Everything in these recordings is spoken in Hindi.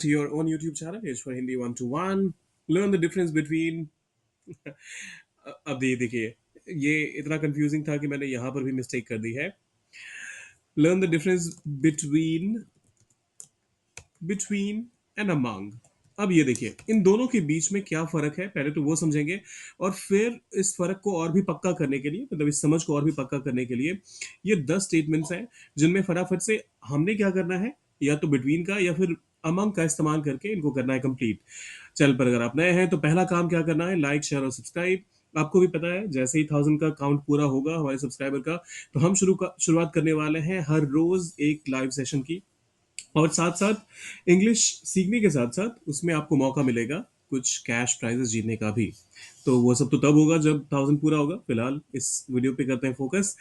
To your own YouTube channel, H for Hindi 121. Learn the difference between. अब ये देखिए, ये इतना कंफ्यूजिंग था कि मैंने यहाँ पर भी मिस्टेक कर दी है. Learn the difference between and among. अब ये देखिए, इन दोनों के बीच में क्या फर्क है, पहले तो वो समझेंगे और फिर इस फर्क को और भी पक्का करने के लिए, मतलब इस समझ को और भी पक्का करने के लिए, ये 10 स्टेटमेंट्स हैं जिनमें फटाफट से हमने क्या करना है, या तो बिटवीन का या फिर अमंग का इस्तेमाल करके इनको करना है कंप्लीट. चल, पर अगर आप नए हैं तो पहला काम क्या करना है, लाइक शेयर और सब्सक्राइब. आपको भी पता है, जैसे ही 1000 का काउंट पूरा होगा हमारे सब्सक्राइबर का, तो हम शुरुआत करने वाले हैं हर रोज एक लाइव सेशन की. और साथ साथ इंग्लिश सीखने के साथ साथ उसमें आपको मौका मिलेगा कुछ कैश प्राइजेस जीतने का भी. तो वो सब तो तब होगा जब 1000 पूरा होगा. फिलहाल इस वीडियो पे करते हैं फोकस.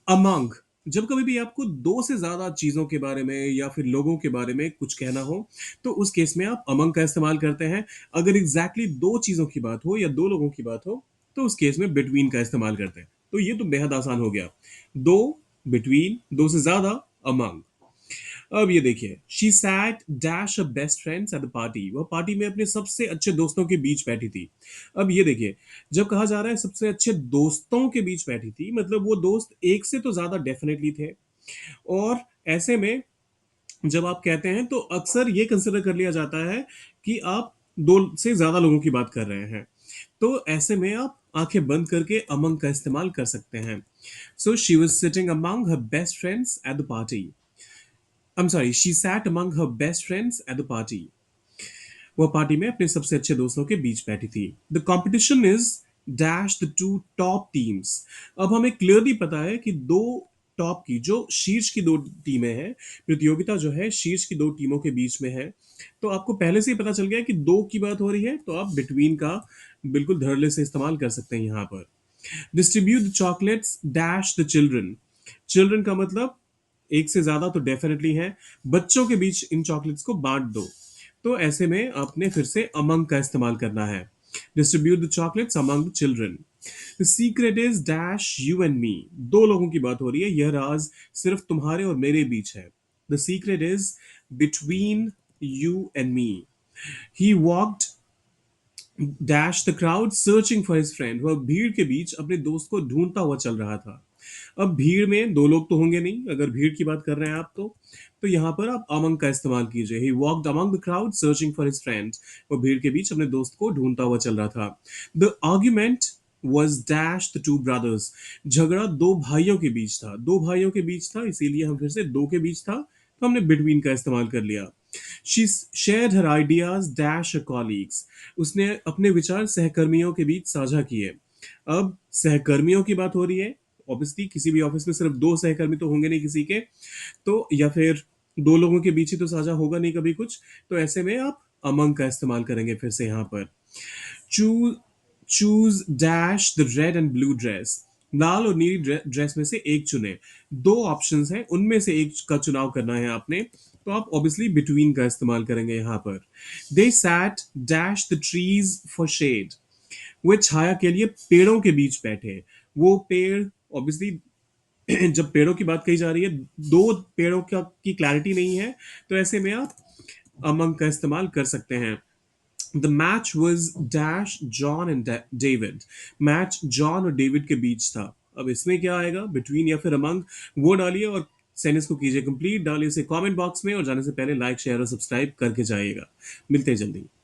अमंग. जब कभी भी आपको दो से ज्यादा चीजों के बारे में या फिर लोगों के बारे में कुछ कहना हो, तो उस केस में आप अमंग का इस्तेमाल करते हैं. अगर एग्जैक्टली दो चीजों की बात हो या दो लोगों की बात हो, तो उस केस में बिटवीन का इस्तेमाल करते हैं. तो ये तो बेहद आसान हो गया. दो, बिटवीन. दो से ज्यादा, अमंग. अब ये देखिए, she set dash a best friends at the party. वह पार्टी में अपने सबसे अच्छे दोस्तों के बीच बैठी थी. अब ये देखिए, जब कहा जा रहा है सबसे अच्छे दोस्तों के बीच बैठी थी, मतलब वो दोस्त एक से तो ज्यादा डेफिनेटली थे. और ऐसे में जब आप कहते हैं तो अक्सर ये कंसिडर कर लिया जाता है कि आप दो से ज्यादा लोगों की बात कर रहे हैं. तो ऐसे में आप आंखें बंद करके अमंग का इस्तेमाल कर सकते हैं. So she was sitting among her best friends at the party. I'm sorry, she sat among her best friends at the party. वह पार्टी में अपने सबसे अच्छे दोस्तों के बीच बैठी थी. The competition is dash the two top teams. अब हमें क्लियरली पता है कि दो टॉप की, जो शीर्ष की दो टीमें हैं, प्रतियोगिता जो है शीर्ष की दो टीमों के बीच में है. तो आपको पहले से ही पता चल गया कि दो की बात हो रही है, तो आप बिटवीन का बिल्कुल धड़ल्ले से इस्तेमाल कर सकते हैं यहां पर. Distribute the chocolates dash the children. Children का मतलब एक से ज्यादा तो डेफिनेटली है. बच्चों के बीच इन चॉकलेट्स को बांट दो. तो ऐसे में आपने फिर से अमंग का इस्तेमाल करना है. Distribute the chocolates among the children. The secret is dash you and me. दो लोगों की बात हो रही है, यह राज सिर्फ तुम्हारे और मेरे बीच है. The secret is between you and me. He walked dash the crowd searching for his friend. वह भीड़ के बीच अपने दोस्त को ढूंढता हुआ चल रहा था. अब भीड़ में दो लोग तो होंगे नहीं, अगर भीड़ की बात कर रहे हैं आप तो यहाँ पर आप अमंग का इस्तेमाल कीजिए. He walked among the crowd searching for his friend. वो भीड़ के बीच अपने दोस्त को ढूंढता हुआ चल रहा था. The argument was dash the two brothers. झगड़ा दो भाइयों के बीच था. दो भाइयों के बीच था, इसीलिए हम फिर से दो के बीच था, तो हमने बिटवीन का इस्तेमाल कर लिया. She shared her ideas dash her colleagues. उसने अपने विचार सहकर्मियों के बीच साझा किए. अब सहकर्मियों की बात हो रही है. ऑब्वियसली किसी भी ऑफिस में सिर्फ दो सहकर्मी तो होंगे नहीं किसी के, तो या फिर दो लोगों के बीच ही तो साझा होगा नहीं कभी कुछ. तो ऐसे में आप अमंग का इस्तेमाल करेंगे फिर से यहाँ पर. Choose choose dash the red and blue dress. लाल और नीली ड्रेस में से एक चुने. दो ऑप्शंस हैं, उनमें से एक का चुनाव करना है आपने, तो आप ऑब्वियसली बिटवीन का इस्तेमाल करेंगे यहाँ पर. They sat dash the trees for shade. वे छाया के लिए पेड़ों के बीच बैठे. वो पेड़, ऑब्वियसली जब पेड़ों की बात कही जा रही है, दो पेड़ों की क्लैरिटी नहीं है, तो ऐसे में आप अमंग का इस्तेमाल कर सकते हैं. The match was dash John and David. Match John और डेविड के बीच था. अब इसमें क्या आएगा, बिटवीन या फिर अमंग, वो डालिए और सेंटेंस को कीजिए कंप्लीट. डालिए इसे कमेंट बॉक्स में और जाने से पहले लाइक शेयर और सब्सक्राइब करके जाइएगा. मिलते हैं जल्दी.